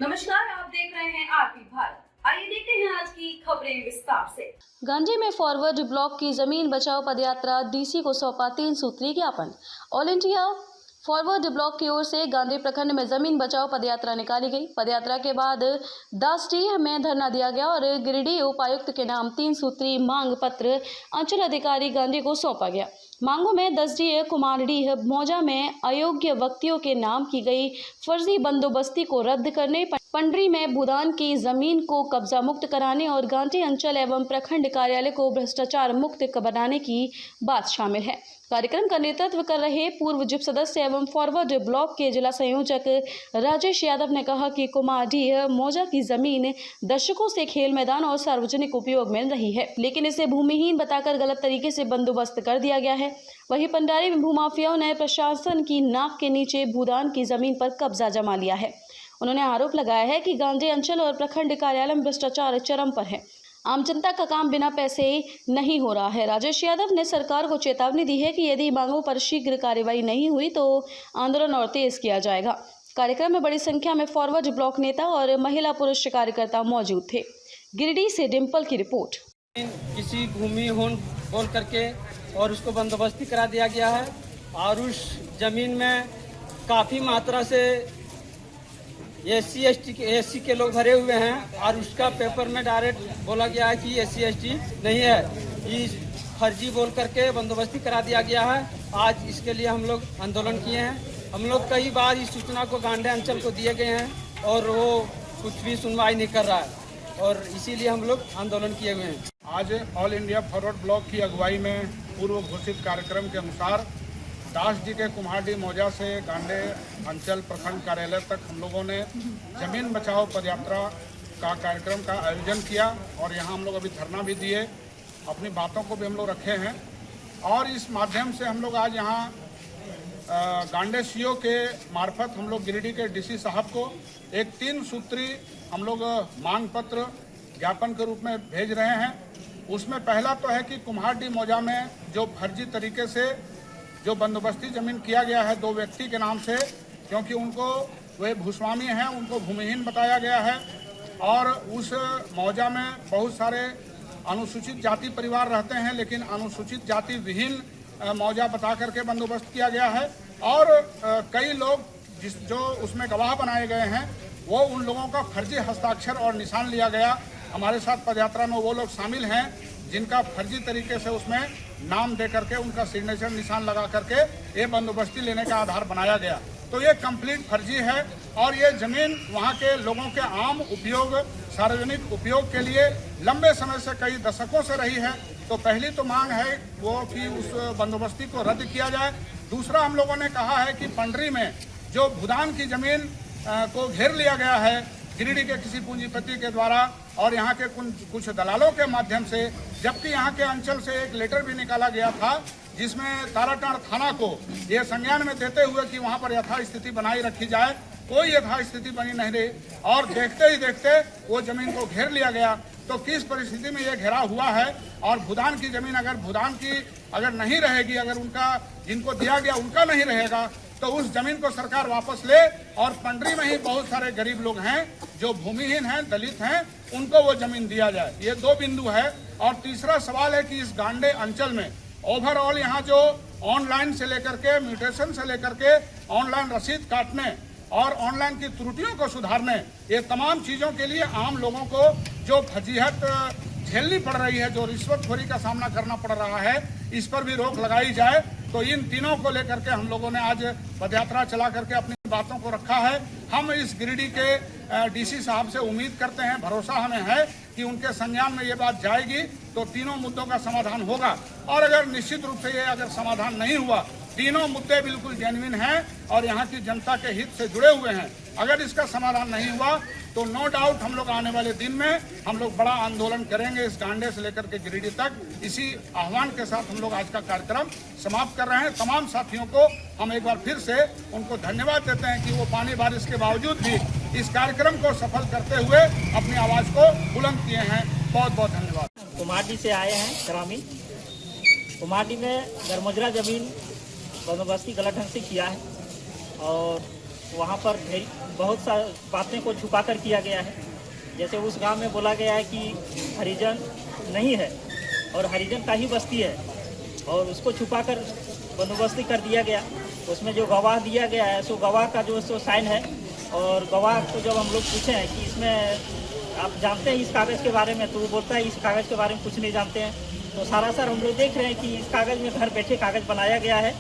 नमस्कार, आप देख रहे हैं आरपी भारत। आइए देखते हैं आज की खबरें विस्तार से। गांधी में फॉरवर्ड ब्लॉक की जमीन बचाओ पदयात्रा, डीसी को सौंपा 3 सूत्रीय ज्ञापन। ऑल इंडिया फॉरवर्ड ब्लॉक की ओर से गांधी प्रखंड में जमीन बचाओ पदयात्रा निकाली गई। पदयात्रा के बाद दासडीह में धरना दिया गया और गिरिडीह उपायुक्त के नाम 3 सूत्री मांग पत्र अंचल अधिकारी गांधी को सौंपा गया। मांगों में दसडीह, कुमारडीह, मौजा में अयोग्य व्यक्तियों के नाम की गई फर्जी बंदोबस्ती को रद्द करने, पंडरी में भूदान की जमीन को कब्जा मुक्त कराने और गांधी अंचल एवं प्रखंड कार्यालय को भ्रष्टाचार मुक्त बनाने की बात शामिल है। कार्यक्रम का नेतृत्व कर रहे पूर्व जिप सदस्य एवं फॉरवर्ड ब्लॉक के जिला संयोजक राजेश यादव ने कहा कि कुमारडीह, मौजा की जमीन दशकों से खेल मैदान और सार्वजनिक उपयोग में रही है, लेकिन इसे भूमिहीन बताकर गलत तरीके से बंदोबस्त कर दिया गया है। वहीं पंडारी में भूमाफियाओं ने प्रशासन की नाक के नीचे भूदान की जमीन पर कब्जा जमा लिया है। उन्होंने आरोप लगाया है कि गांधी अंचल और प्रखंड कार्यालय में भ्रष्टाचार चरम पर है। आम जनता का काम बिना पैसे नहीं हो रहा है। राजेश यादव ने सरकार को चेतावनी दी है कि यदि मांगों पर शीघ्र कार्रवाई नहीं हुई तो आंदोलन और तेज किया जाएगा। कार्यक्रम में बड़ी संख्या में फॉरवर्ड ब्लॉक नेता और महिला पुरुष कार्यकर्ता मौजूद थे। गिरिडीह से डिम्पल की रिपोर्ट। किसी भूमि होन बोल करके और उसको बंदोबस्ती करा दिया गया है और उस जमीन में काफ़ी मात्रा से एससी के लोग भरे हुए हैं और उसका पेपर में डायरेक्ट बोला गया है कि SC/ST नहीं है। ये फर्जी बोल करके बंदोबस्ती करा दिया गया है। आज इसके लिए हम लोग आंदोलन किए हैं। हम लोग कई बार इस सूचना को गांधी अंचल को दिए गए हैं और वो कुछ भी सुनवाई नहीं कर रहा है और इसीलिए हम लोग आंदोलन किए हुए हैं। आज ऑल इंडिया फॉरवर्ड ब्लॉक की अगुवाई में पूर्व घोषित कार्यक्रम के अनुसार दासडीह के कुमारडीह, मौजा से गांधी अंचल प्रखंड कार्यालय तक हम लोगों ने जमीन बचाओ पदयात्रा का कार्यक्रम का आयोजन किया और यहाँ हम लोग अभी धरना भी दिए, अपनी बातों को भी हम लोग रखे हैं और इस माध्यम से हम लोग आज यहाँ गांधी CO के मार्फत हम लोग गिरिडीह के DC साहब को एक 3 सूत्री हम लोग मांग पत्र ज्ञापन के रूप में भेज रहे हैं। उसमें पहला तो है कि कुमारडीह, मौजा में जो फर्जी तरीके से जो बंदोबस्ती जमीन किया गया है 2 व्यक्ति के नाम से, क्योंकि उनको वे भूस्वामी हैं, उनको भूमिहीन बताया गया है और उस मौजा में बहुत सारे अनुसूचित जाति परिवार रहते हैं, लेकिन अनुसूचित जाति विहीन मौजा बता करके बंदोबस्त किया गया है और कई लोग जो उसमें गवाह बनाए गए हैं वो उन लोगों का फर्जी हस्ताक्षर और निशान लिया गया। हमारे साथ पदयात्रा में वो लोग शामिल हैं जिनका फर्जी तरीके से उसमें नाम दे करके उनका सिग्नेचर निशान लगा करके ये बंदोबस्ती लेने का आधार बनाया गया। तो ये कंप्लीट फर्जी है और ये जमीन वहाँ के लोगों के आम उपयोग, सार्वजनिक उपयोग के लिए लंबे समय से कई दशकों से रही है। तो पहली तो मांग है वो कि उस बंदोबस्ती को रद्द किया जाए। दूसरा, हम लोगों ने कहा है कि पंडरी में जो भूदान की जमीन को घेर लिया गया है गिरिडीह के किसी पूंजीपति के द्वारा और यहाँ के कुछ दलालों के माध्यम से, जबकि यहाँ के अंचल से एक लेटर भी निकाला गया था जिसमें ताराटांड़ थाना को ये संज्ञान में देते हुए कि वहाँ पर यथास्थिति बनाई रखी जाए, कोई यथास्थिति बनी नहीं रही और देखते ही देखते वो जमीन को घेर लिया गया। तो किस परिस्थिति में ये घेरा हुआ है और भूदान की जमीन अगर नहीं रहेगी, अगर उनका जिनको दिया गया उनका नहीं रहेगा तो उस जमीन को सरकार वापस ले और पंडरी में ही बहुत सारे गरीब लोग हैं जो भूमिहीन हैं, दलित हैं, उनको वो जमीन दिया जाए। ये 2 बिंदु है। और तीसरा सवाल है कि इस गांधी अंचल में ओवरऑल यहाँ जो ऑनलाइन से लेकर के म्यूटेशन से लेकर के ऑनलाइन रसीद काटने और ऑनलाइन की त्रुटियों को सुधारने, ये तमाम चीज़ों के लिए आम लोगों को जो फजीहत झेलनी पड़ रही है, जो रिश्वतखोरी का सामना करना पड़ रहा है, इस पर भी रोक लगाई जाए। तो इन तीनों को लेकर के हम लोगों ने आज पदयात्रा चला करके अपनी बातों को रखा है। हम इस गिरिडीह के DC साहब से उम्मीद करते हैं, भरोसा हमें है कि उनके संज्ञान में ये बात जाएगी तो तीनों मुद्दों का समाधान होगा। और अगर निश्चित रूप से ये अगर समाधान नहीं हुआ, तीनों मुद्दे बिल्कुल जेन्युइन हैं और यहाँ की जनता के हित से जुड़े हुए हैं, अगर इसका समाधान नहीं हुआ तो नो डाउट हम लोग आने वाले दिन में हम लोग बड़ा आंदोलन करेंगे इस गांधी से लेकर के गिरिडीह तक। इसी आह्वान के साथ हम लोग आज का कार्यक्रम समाप्त कर रहे हैं। तमाम साथियों को हम एक बार फिर से उनको धन्यवाद देते हैं कि वो पानी बारिश के बावजूद भी इस कार्यक्रम को सफल करते हुए अपनी आवाज़ को बुलंद किए हैं। बहुत बहुत धन्यवाद। कुमारडीह से आए हैं ग्रामीण। कुमारडीह में गरमुजरा जमीन बंदोबस्ती गलत ढंग से किया है और वहाँ पर बहुत सा बातें को छुपा कर किया गया है। जैसे उस गांव में बोला गया है कि हरिजन नहीं है और हरिजन का ही बस्ती है, और उसको छुपा कर बंदोबस्ती कर दिया गया। उसमें जो गवाह दिया गया है सो गवाह का जो सो साइन है, और गवाह को जब हम लोग पूछे हैं कि इसमें आप जानते हैं इस कागज़ के बारे में, तो वो बोलता है इस कागज़ के बारे में कुछ नहीं जानते हैं। तो सारा हम लोग देख रहे हैं कि इस कागज़ में घर बैठे कागज़ बनाया गया है।